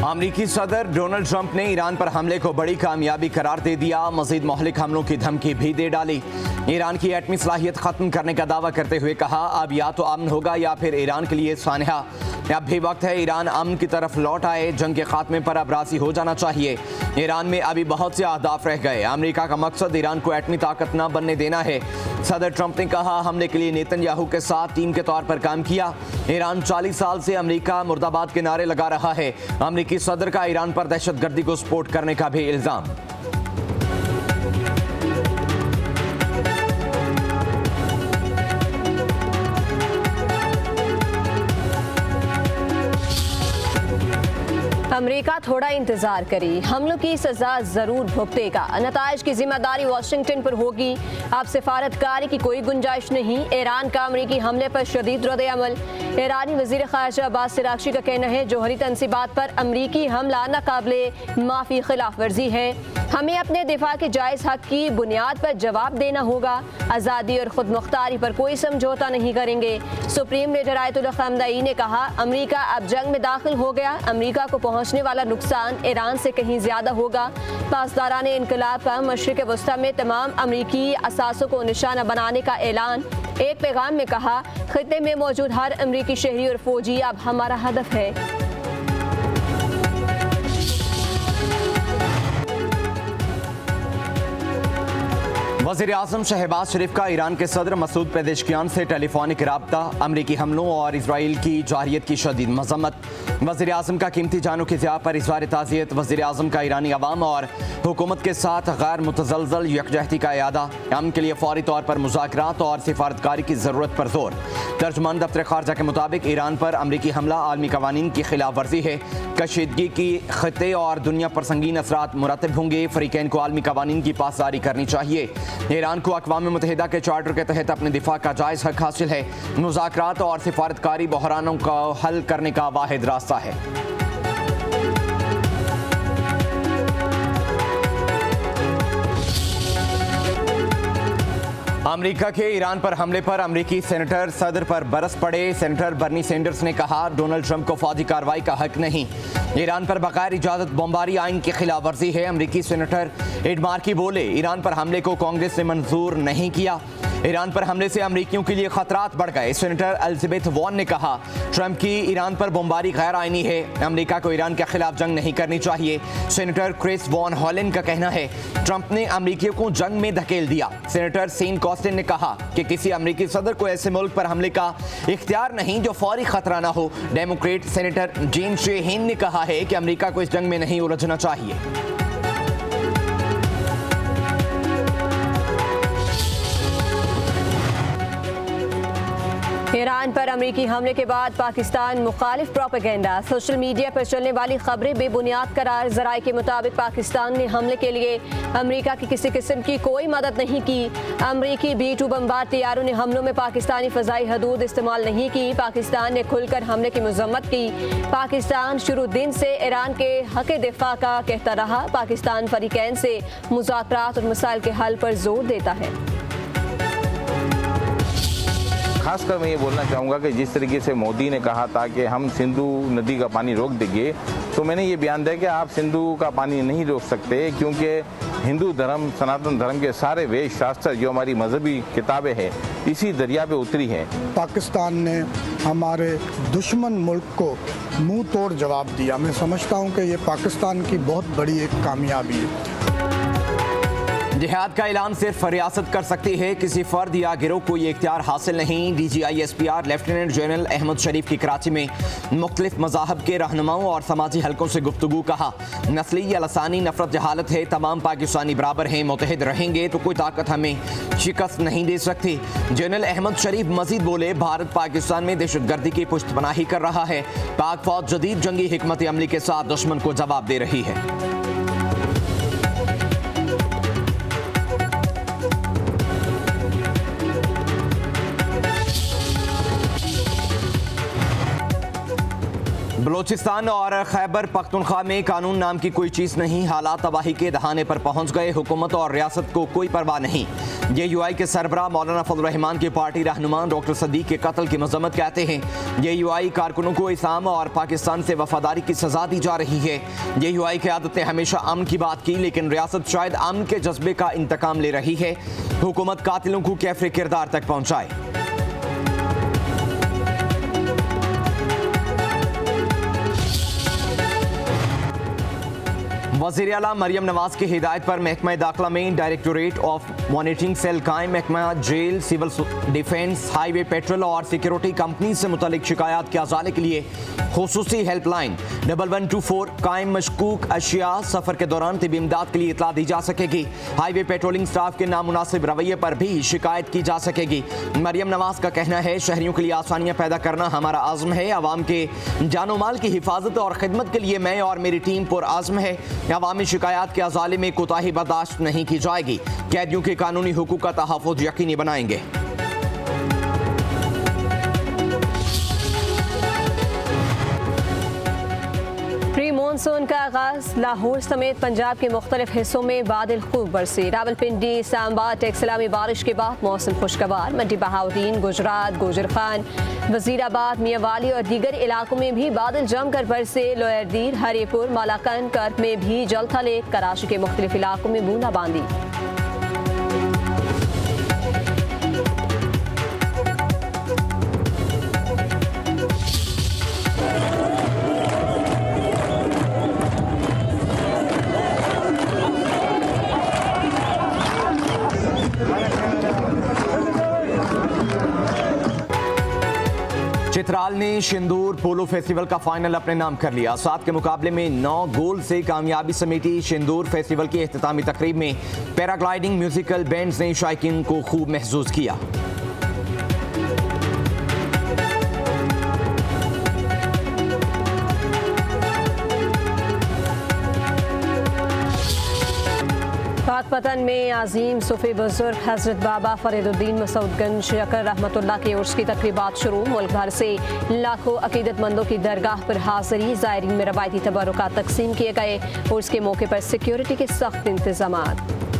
अमरीकी सदर Donald Trump ने ईरान पर हमले को बड़ी कामयाबी करार दे दिया। मजीद मोहलिक हमलों की धमकी भी दे डाली। ईरान की एटमी सलाहियत खत्म करने का दावा करते हुए कहा, अब या तो अमन होगा या फिर ईरान के लिए सानहा। अब भी वक्त है ईरान अमन की तरफ लौट आए। जंग के खात्मे पर अब राजी हो जाना चाहिए। ईरान में अभी बहुत से अहदाफ रह गए। अमेरिका का मकसद ईरान को एटमी ताकत न बनने देना है। सदर ट्रंप ने कहा, हमले के लिए नेतन्याहू के साथ टीम के तौर पर काम किया। ईरान 40 साल से अमेरिका मुर्दाबाद के नारे लगा रहा है। अमेरिकी सदर का ईरान पर दहशतगर्दी को सपोर्ट करने का भी इल्जाम। अमेरिका थोड़ा इंतजार करी, हमलों की सजा जरूर भुगतेगा। नताइज की जिम्मेदारी वाशिंगटन पर होगी। अब सिफारतकारी की कोई गुंजाइश नहीं। ईरान का अमेरिकी हमले पर शदीद रद्द अमल। ईरानी वजीर खारजा अब्बास अरागची का कहना है, जोहरी तनसीबात पर अमरीकी हमला नाकाबिले माफी खिलाफ वर्जी है। हमें अपने दिफा के जायज़ हक की बुनियाद पर जवाब देना होगा। आज़ादी और खुद मुख्तारी पर कोई समझौता नहीं करेंगे। सुप्रीम लीडर आयतुल्ला ख़amenei ने कहा, अमरीका अब जंग में दाखिल हो गया। अमरीका को पहुँचने वाला नुकसान ईरान से कहीं ज़्यादा होगा। पासदारान इनकलाब का मशरिक़ वस्ता में तमाम अमरीकी असासों को निशाना बनाने का ऐलान। एक पैगाम में कहा, खित्ते में मौजूद हर अमरीकी शहरी और फौजी अब हमारा हदफ है। वज़ीर आज़म शहबाज शरीफ का ईरान के सदर मसूद पेज़ेश्कियान से टेलीफोनिक राब्ता। अमरीकी हमलों और इसराइल की जारहियत की शदीद मज़म्मत। वज़ीर आज़म का कीमती जानों की ज़िया पर इज़हार ताज़ियत। वज़ीर आज़म का ईरानी अवाम और हुकूमत के साथ गैर मुतज़लज़ल यकजहती का इरादा। अमन के लिए फौरी तौर पर मुज़ाकरात और सिफारतकारी की ज़रूरत पर जोर। तर्जुमान दफ्तर खारजा के मुताबिक ईरान पर अमरीकी हमला आलमी कवानीन की खिलाफ वर्जी है। कशीदगी की खित्ते और दुनिया पर संगीन असरात मुरतब होंगे। फ़रीक़ैन को आलमी कवानीन की पासदारी करनी चाहिए। ईरान को अक़वाम मुत्तहिदा के चार्टर के तहत अपने दिफा का जायज़ हक हासिल है। मुज़ाकरात और सिफारतकारी बहरानों को हल करने का वाहिद रास्ता है। अमेरिका के ईरान पर हमले पर अमेरिकी सेनेटर सदर पर बरस पड़े। सेनेटर बर्नी सैंडर्स ने कहा, डोनाल्ड ट्रंप को फौजी कार्रवाई का हक नहीं। ईरान पर बगैर इजाज़त बमबारी आइन की खिलाफ वर्जी है। अमेरिकी सेनेटर एड मार्की बोले, ईरान पर हमले को कांग्रेस ने मंजूर नहीं किया। ईरान पर हमले से अमरीकियों के लिए खतरात बढ़ गए। सेनेटर एलिजाबेथ वॉर्न ने कहा, ट्रंप की ईरान पर बमबारी गैर आइनी है। अमेरिका को ईरान के खिलाफ जंग नहीं करनी चाहिए। सेनेटर क्रिस वॉन हॉलन का कहना है, ट्रंप ने अमरीकियों को जंग में धकेल दिया। सेनेटर सीन कॉस्टिन ने कहा कि किसी अमरीकी सदर को ऐसे मुल्क पर हमले का इख्तियार नहीं जो फौरी खतरा न हो। डेमोक्रेट सेनेटर जेन शेहीन ने कहा है कि अमरीका को इस जंग में नहीं उलझना चाहिए। ईरान पर अमरीकी हमले के बाद पाकिस्तान मुखालिफ प्रोपेगेंडा। सोशल मीडिया पर चलने वाली खबरें बेबुनियाद करार। ज़राए के मुताबिक पाकिस्तान ने हमले के लिए अमरीका की किसी किस्म की कोई मदद नहीं की। अमरीकी B-2 बमबार तैयारों ने हमलों में पाकिस्तानी फ़ज़ाई हदूद इस्तेमाल नहीं की। पाकिस्तान ने खुलकर हमले की मज़म्मत की। पाकिस्तान शुरू दिन से ईरान के हक़ दिफ़ा का कहता रहा। पाकिस्तान फ़रीक़ैन से मुज़ाकरात और मसाइल के हल पर जोर देता है। खासकर मैं ये बोलना चाहूँगा कि जिस तरीके से मोदी ने कहा था कि हम सिंधु नदी का पानी रोक देंगे, तो मैंने ये बयान दिया कि आप सिंधु का पानी नहीं रोक सकते, क्योंकि हिंदू धर्म, सनातन धर्म के सारे वेद शास्त्र जो हमारी मजहबी किताबें हैं इसी दरिया पे उतरी हैं। पाकिस्तान ने हमारे दुश्मन मुल्क को मुंह तोड़ जवाब दिया। मैं समझता हूँ कि ये पाकिस्तान की बहुत बड़ी एक कामयाबी है। जिहाद का ऐलान सिर्फ रियासत कर सकती है, किसी फर्द या गिरोह को ये इख्तियार हासिल नहीं। DGISPR लेफ्टिनेंट जनरल अहमद शरीफ की कराची में मुख्तलिफ मज़ाहब के रहनुमाओं और समाजी हलकों से गुफ्तगू। कहा, नस्ली या लसानी नफरत जहालत है, तमाम पाकिस्तानी बराबर हैं। मुत्तहिद रहेंगे तो कोई ताकत हमें शिकस्त नहीं दे सकती। जनरल अहमद शरीफ मजीद बोले, भारत पाकिस्तान में दहशतगर्दी की पुष्टपनाही कर रहा है। पाक फौज जदीद जंगी हिकमत अमली के साथ दुश्मन को जवाब दे रही है। बलूचिस्तान और खैबर पख्तूनख्वा में कानून नाम की कोई चीज़ नहीं। हालात तबाही के दहाने पर पहुंच गए। हुकूमत और रियासत को कोई परवाह नहीं। JUI के सरबराह मौलाना फजल रहमान के पार्टी रहनुमा डॉक्टर सदीक के कत्ल की मजम्मत कहते हैं। JUI कारकुनों को इस्लाम और पाकिस्तान से वफादारी की सजा दी जा रही है। JUI क़यादत ने हमेशा अमन की बात की, लेकिन रियासत शायद अमन के जज्बे का इंतकाम ले रही है। हुकूमत कातिलों को कैफरे किरदार तक पहुँचाए। वज़ीर आला मरियम नवाज की हिदायत पर महकमा दाखिला में डायरेक्टोरेट ऑफ मॉनिटरिंग सेल कायम। महकमा जेल, सिविल डिफेंस, हाईवे, पेट्रोल और सिक्योरिटी कंपनी से मुतल्लिक शिकायत के अजाले के लिए खुसूसी हेल्पलाइन 1124 कायम। मशकूक अशिया सफ़र के दौरान तिबी इमदाद के लिए इतला दी जा सकेगी। हाईवे पेट्रोलिंग स्टाफ के नामुनासिब रवैये पर भी शिकायत की जा सकेगी। मरियम नवाज का कहना है, शहरियों के लिए आसानियाँ पैदा करना हमारा आज़म है। आवाम के जानो माल की हिफाजत और खिदमत के लिए मैं और मेरी टीम पुरआज़्म है। अवामी शिकायत के अजाले में कोताही बर्दाश्त नहीं की जाएगी। कैदियों के कानूनी हुकूक का तहफ़्फ़ुज़ यकीनी बनाएंगे। प्री मानसून का आगाज। लाहौर समेत पंजाब के मुख्तलिफ हिस्सों में बादल खूब बरसे। रावलपिंडी, इस्लामाबाद, टेक्सला में बारिश के बाद मौसम खुशगवार। मंडी बहाउद्दीन, गुजरात, गोजर खान, वजीराबाद, मियांवाली और दीगर इलाकों में भी बादल जमकर बरसे। लोयरदीर, हरीपुर, मालाकंद, कर्क में भी जलथा लेक। कराची के मुख्तलिफ इलाकों में बूंदाबांदी। चित्राल ने शिंदूर पोलो फेस्टिवल का फाइनल अपने नाम कर लिया। 7 के मुकाबले में 9 गोल से कामयाबी समेटी। शिंदूर फेस्टिवल की इख्तितामी तकरीब में पैराग्लाइडिंग म्यूजिकल बैंड्स ने शायकीन को खूब महसूस किया। पाकपतन में आज़ीम सूफी बुजुर्ग हजरत बाबा फरीदुद्दीन मसूदगंज शकर रहमतुल्लाह के उर्स की तकरीबात शुरू। मुल्क भर से लाखों अकीदतमंदों की दरगाह पर हाजिरी। ज़ायरीन में रवायती तबरुकात तकसीम किए गए। उर्स के मौके पर सिक्योरिटी के सख्त इंतजामात।